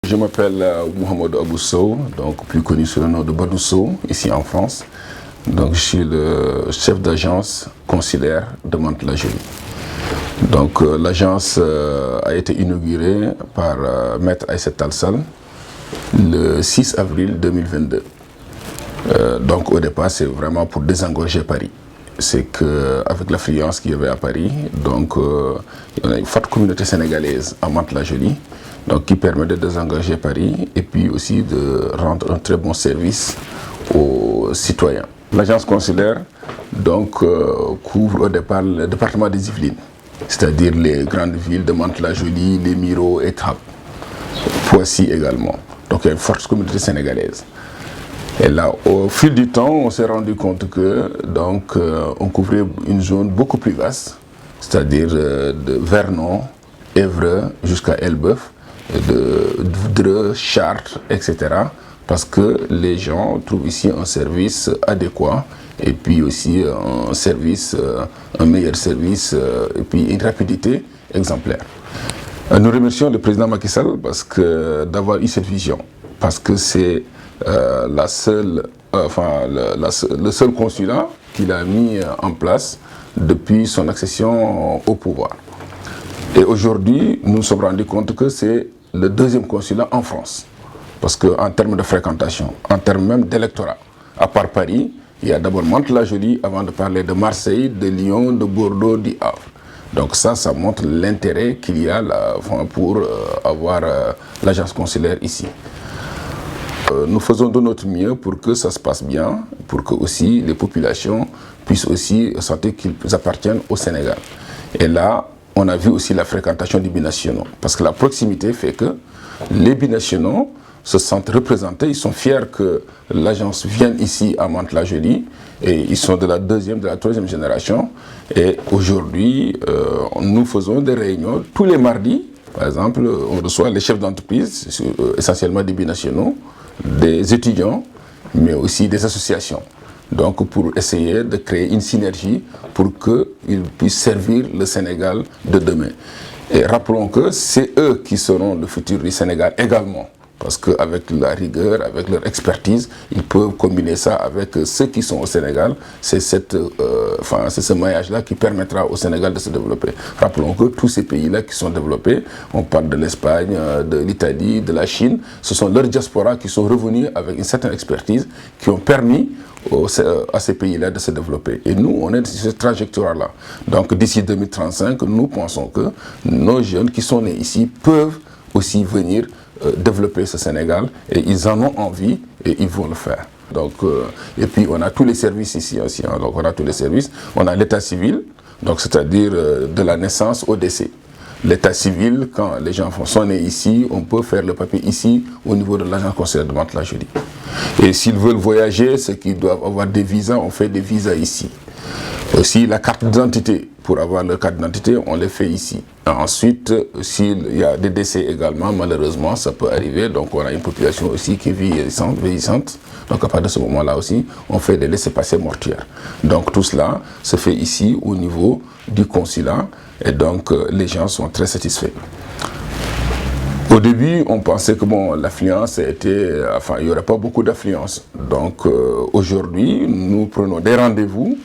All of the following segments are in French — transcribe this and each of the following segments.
Je m'appelle Mohamed Abousso, donc plus connu sous le nom de Badousso, ici en France. Donc, je suis le chef d'agence consulaire de Mantes-la-Jolie. Donc, l'agence a été inaugurée par Maître Aïssata Tall Sall le 6 avril 2022. Donc, au départ, c'est vraiment pour désengorger Paris. C'est qu'avec l'affluence qu'il y avait à Paris, donc, il y a une forte communauté sénégalaise à Mantes-la-Jolie, donc qui permet de désengager Paris et puis aussi de rendre un très bon service aux citoyens. L'agence consulaire donc, couvre au départ le département des Yvelines, c'est-à-dire les grandes villes de Mantes-la-Jolie, les Mureaux et Trappes, Poissy également. Donc il y a une forte communauté sénégalaise. Et là, au fil du temps, on s'est rendu compte que donc, on couvrait une zone beaucoup plus vaste, c'est-à-dire de Vernon, Évreux jusqu'à Elbeuf, de Dreux, Chartres, etc. Parce que les gens trouvent ici un service adéquat et puis aussi un service, un meilleur service et puis une rapidité exemplaire. Nous remercions le président Macky Sall d'avoir eu cette vision, parce que c'est le seul consulat qu'il a mis en place depuis son accession au pouvoir. Et aujourd'hui, nous nous sommes rendus compte que c'est le deuxième consulat en France. Parce qu'en termes de fréquentation, en termes même d'électorat, à part Paris, il y a d'abord Mantes-la-Jolie avant de parler de Marseille, de Lyon, de Bordeaux, du Havre. Donc ça montre l'intérêt qu'il y a là, pour avoir l'agence consulaire ici. Nous faisons de notre mieux pour que ça se passe bien, pour que aussi les populations puissent aussi sentir qu'ils appartiennent au Sénégal. Et là, on a vu aussi la fréquentation des binationaux, parce que la proximité fait que les binationaux se sentent représentés, ils sont fiers que l'agence vienne ici à Mantes-la-Jolie, et ils sont de la deuxième, de la troisième génération. Et aujourd'hui, nous faisons des réunions tous les mardis. Par exemple, on reçoit les chefs d'entreprise, essentiellement des binationaux, des étudiants, mais aussi des associations. Donc pour essayer de créer une synergie pour qu'ils puissent servir le Sénégal de demain. Et rappelons que c'est eux qui seront le futur du Sénégal également. Parce qu'avec la rigueur, avec leur expertise, ils peuvent combiner ça avec ceux qui sont au Sénégal. C'est ce maillage-là qui permettra au Sénégal de se développer. Rappelons que tous ces pays-là qui sont développés, on parle de l'Espagne, de l'Italie, de la Chine, ce sont leurs diasporas qui sont revenus avec une certaine expertise qui ont permis à ces pays-là de se développer. Et nous, on est sur cette trajectoire-là. Donc d'ici 2035, nous pensons que nos jeunes qui sont nés ici peuvent aussi venir développer ce Sénégal, et ils en ont envie et ils vont le faire. Donc, et puis on a tous les services ici aussi. Hein. Donc on a tous les services. On a l'état civil, donc c'est-à-dire de la naissance au décès. L'état civil, quand les gens sont nés ici, on peut faire le papier ici au niveau de l'agence consulaire de Mantes-la-Jolie. Et s'ils veulent voyager, ceux qui doivent avoir des visas, on fait des visas ici. Aussi la carte d'identité, pour avoir leur carte d'identité, on les fait ici. Ensuite, s'il y a des décès également, malheureusement, ça peut arriver. Donc on a une population aussi qui est vieillissante. Donc à partir de ce moment-là aussi, on fait des laissez-passer mortuaires. Donc tout cela se fait ici au niveau du consulat. Et donc les gens sont très satisfaits. Au début, on pensait que l'affluence était, il n'y aurait pas beaucoup d'affluence. Donc aujourd'hui, nous prenons des rendez-vous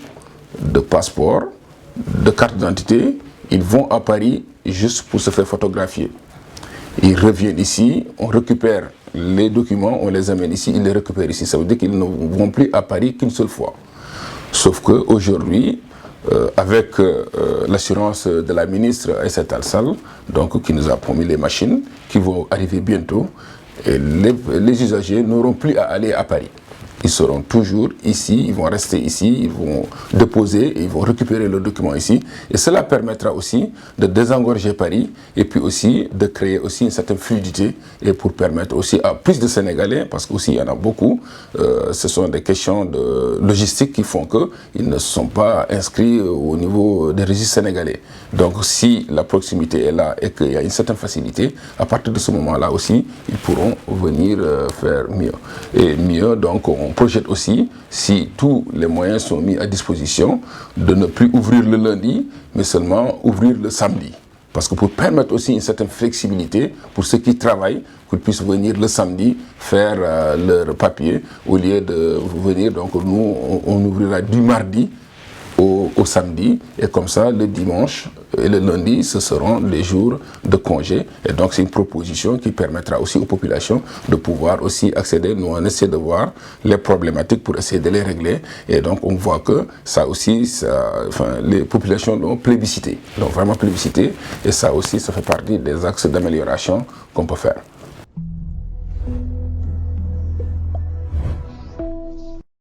de passeport, de carte d'identité. Ils vont à Paris juste pour se faire photographier. Ils reviennent ici, on récupère les documents, on les amène ici, ils les récupèrent ici. Ça veut dire qu'ils ne vont plus à Paris qu'une seule fois. Sauf qu'aujourd'hui, avec l'assurance de la ministre Aïssata Tall Sall, donc qui nous a promis les machines qui vont arriver bientôt, et les usagers n'auront plus à aller à Paris. Ils seront toujours ici, ils vont rester ici, ils vont déposer et ils vont récupérer leurs documents ici. Et cela permettra aussi de désengorger Paris et puis aussi de créer aussi une certaine fluidité et pour permettre aussi à plus de Sénégalais, parce qu'aussi il y en a beaucoup, ce sont des questions de logistique qui font qu'ils ne sont pas inscrits au niveau des registres sénégalais. Donc si la proximité est là et qu'il y a une certaine facilité, à partir de ce moment-là aussi, ils pourront venir faire mieux. Et mieux, donc on projette aussi, si tous les moyens sont mis à disposition, de ne plus ouvrir le lundi, mais seulement ouvrir le samedi. Parce que pour permettre aussi une certaine flexibilité pour ceux qui travaillent, qu'ils puissent venir le samedi faire leur papier au lieu de venir. Donc nous, on ouvrira du mardi au samedi, et comme ça le dimanche et le lundi ce seront les jours de congé. Et donc c'est une proposition qui permettra aussi aux populations de pouvoir aussi accéder. Nous on essaie de voir les problématiques pour essayer de les régler, et donc on voit que ça aussi les populations l'ont plébiscité, donc vraiment plébiscité, et ça aussi ça fait partie des axes d'amélioration qu'on peut faire.